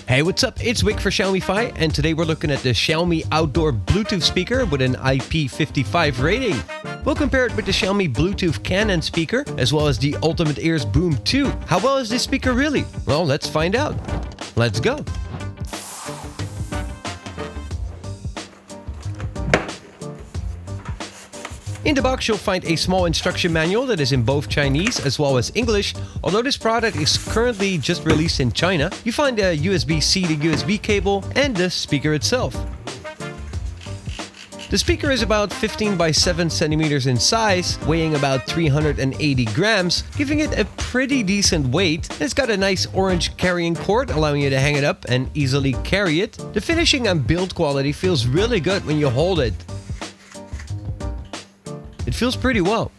Hey, what's up? It's Wick for Xiaomify, and today we're looking at the Xiaomi outdoor Bluetooth speaker with an IP55 rating. We'll compare it with the Xiaomi Bluetooth Canon speaker, as well as the Ultimate Ears Boom 2. How well is this speaker really? Well, let's find out. Let's go. In the box, you'll find a small instruction manual that is in both Chinese as well as English. Although this product is currently just released in China, you find a USB-C to USB cable and the speaker itself. The speaker is about 15 by 7 centimeters in size, weighing about 380 grams, giving it a pretty decent weight. It's got a nice orange carrying cord, allowing you to hang it up and easily carry it. The finishing and build quality feels really good when you hold it. It feels pretty well.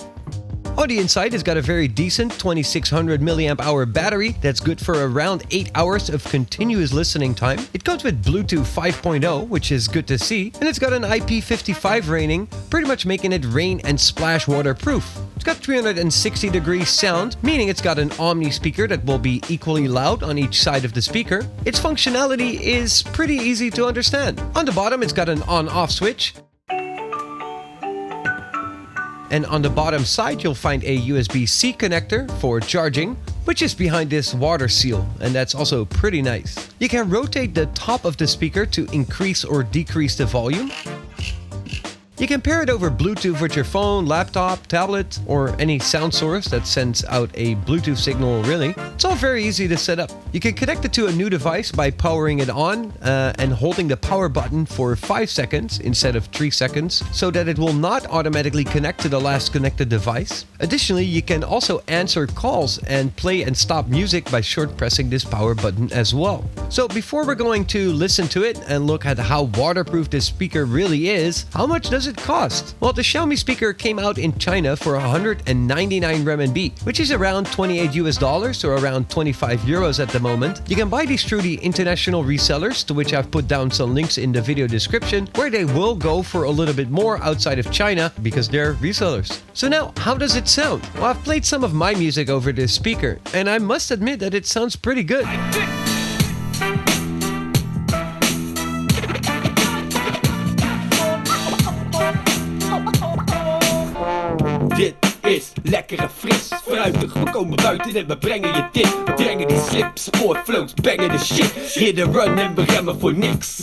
On the inside, it's got a very decent 2600 mAh battery that's good for around 8 hours of continuous listening time. It comes with Bluetooth 5.0, which is good to see, and it's got an IP55 rating, pretty much making it rain and splash waterproof. It's got 360-degree sound, meaning it's got an Omni speaker that will be equally loud on each side of the speaker. Its functionality is pretty easy to understand. On the bottom, it's got an on-off switch. And on the bottom side, you'll find a USB-C connector for charging, which is behind this water seal, and that's also pretty nice. You can rotate the top of the speaker to increase or decrease the volume. You can pair it over Bluetooth with your phone, laptop, tablet, or any sound source that sends out a Bluetooth signal, really. It's all very easy to set up. You can connect it to a new device by powering it on and holding the power button for 5 seconds instead of 3 seconds, so that it will not automatically connect to the last connected device. Additionally, you can also answer calls and play and stop music by short pressing this power button as well. So before we're going to listen to it and look at how waterproof this speaker really is, how much does it cost? Well, the Xiaomi speaker came out in China for 199 RMB, which is around $28 or around 25 euros at the moment. You can buy these through the international resellers, to which I've put down some links in the video description, where they will go for a little bit more outside of China because they're resellers. So now, how does it sound? Well, I've played some of my music over this speaker, and I must admit that it sounds pretty good. Dit is lekkere fris, fruitig, we komen buiten en we brengen je dit. We brengen die slip, sportflows, bangen de shit. Hit the run en we remmen voor niks.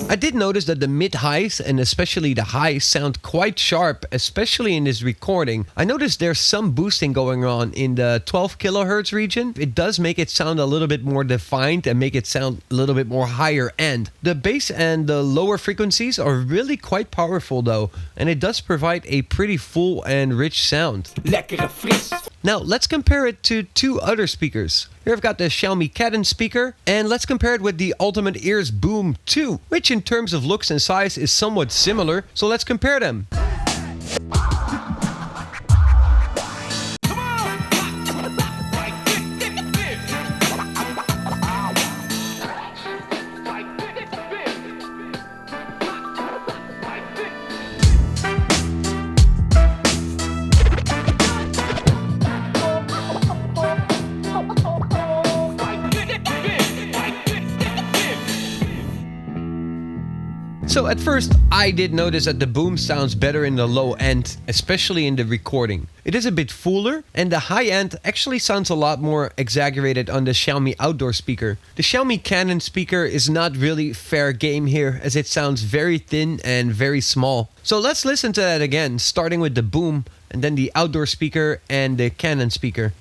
I did notice that the mid-highs and especially the highs sound quite sharp, especially in this recording. I noticed there's some boosting going on in the 12 kilohertz region. It does make it sound a little bit more defined and make it sound a little bit more higher end. The bass and the lower frequencies are really quite powerful though, and it does provide a pretty full and rich sound. Lekkere fris. Now let's compare it to two other speakers. Here I've got the Xiaomi Canon speaker, and let's compare it with the Ultimate Ears Boom 2, which in terms of looks and size is somewhat similar, so let's compare them. So at first, I did notice that the boom sounds better in the low end, especially in the recording. It is a bit fuller, and the high end actually sounds a lot more exaggerated on the Xiaomi outdoor speaker. The Xiaomi Canon speaker is not really fair game here, as it sounds very thin and very small. So let's listen to that again, starting with the boom, and then the outdoor speaker and the Canon speaker.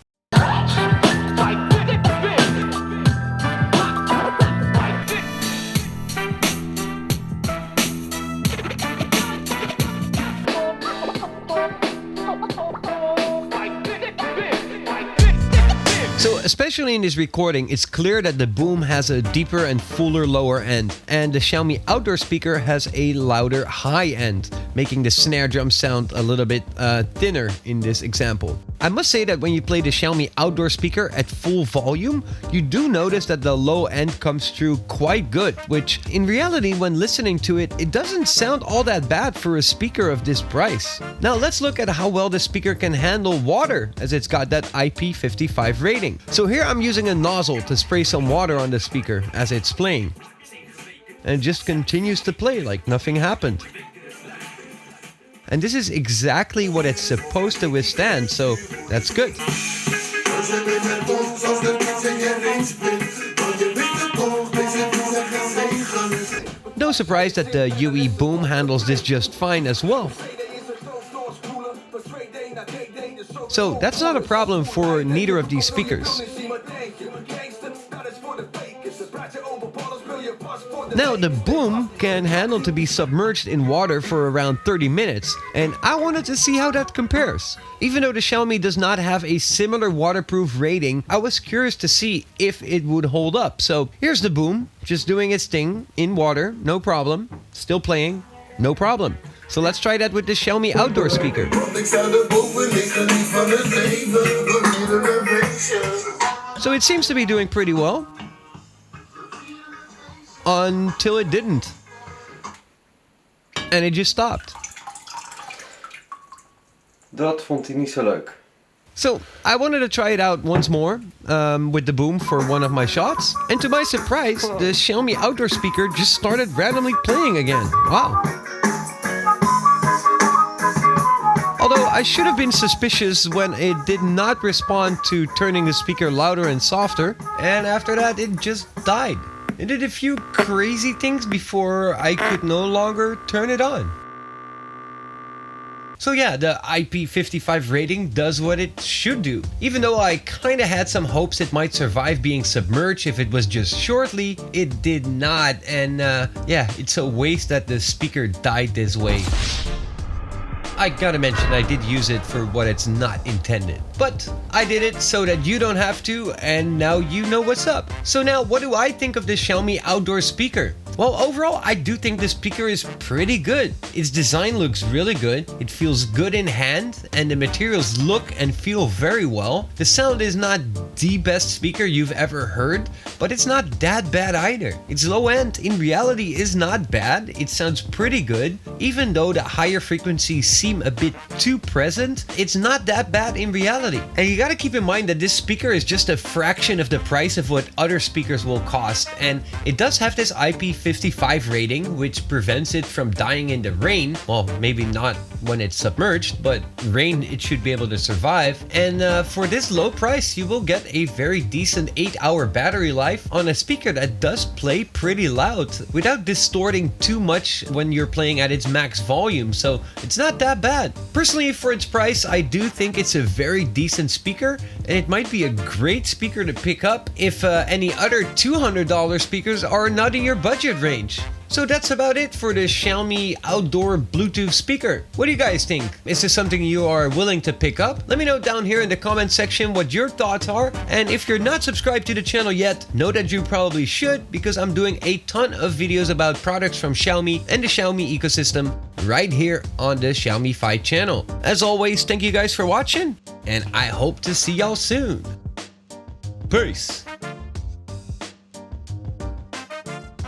So especially in this recording, it's clear that the boom has a deeper and fuller lower end, and the Xiaomi outdoor speaker has a louder high end, making the snare drum sound a little bit thinner in this example. I must say that when you play the Xiaomi outdoor speaker at full volume, you do notice that the low end comes through quite good, which in reality, when listening to it, it doesn't sound all that bad for a speaker of this price. Now let's look at how well the speaker can handle water, as it's got that IP55 rating. So here I'm using a nozzle to spray some water on the speaker as it's playing. And it just continues to play like nothing happened. And this is exactly what it's supposed to withstand, so that's good. No surprise that the UE Boom handles this just fine as well. So that's not a problem for neither of these speakers. Now, the Boom can handle to be submerged in water for around 30 minutes, and I wanted to see how that compares. Even though the Xiaomi does not have a similar waterproof rating, I was curious to see if it would hold up. So here's the Boom, just doing its thing in water, no problem. Still playing, no problem. So let's try that with the Xiaomi outdoor speaker. So it seems to be doing pretty well. Until it didn't. And it just stopped. Dat vond hij niet zo leuk. So I wanted to try it out once more with the Boom for one of my shots. And to my surprise, the Xiaomi outdoor speaker just started randomly playing again. Wow. Although I should have been suspicious when it did not respond to turning the speaker louder and softer. And after that, it just died. It did a few crazy things before I could no longer turn it on. So yeah, the IP55 rating does what it should do. Even though I kinda had some hopes it might survive being submerged if it was just shortly, it did not. And yeah, it's a waste that the speaker died this way. I gotta mention I did use it for what it's not intended. But I did it so that you don't have to, and now you know what's up. So now, what do I think of the Xiaomi outdoor speaker? Well, overall, I do think the speaker is pretty good. Its design looks really good, it feels good in hand, and the materials look and feel very well. The sound is not the best speaker you've ever heard, but it's not that bad either. Its low end, in reality, is not bad. It sounds pretty good. Even though the higher frequencies seem a bit too present, it's not that bad in reality. And you gotta keep in mind that this speaker is just a fraction of the price of what other speakers will cost, and it does have this IP55 rating, which prevents it from dying in the rain. Well, maybe not when it's submerged, but rain it should be able to survive. And for this low price, you will get a very decent 8-hour battery life on a speaker that does play pretty loud without distorting too much when you're playing at its max volume, so it's not that bad. Personally, for its price, I do think it's a very decent speaker, and it might be a great speaker to pick up if any other $200 speakers are not in your budget range. So that's about it for the Xiaomi outdoor Bluetooth speaker. What do you guys think? Is this something you are willing to pick up? Let me know down here in the comment section what your thoughts are. And if you're not subscribed to the channel yet, know that you probably should, because I'm doing a ton of videos about products from Xiaomi and the Xiaomi ecosystem right here on the Xiaomify channel. As always, thank you guys for watching, and I hope to see y'all soon. Peace.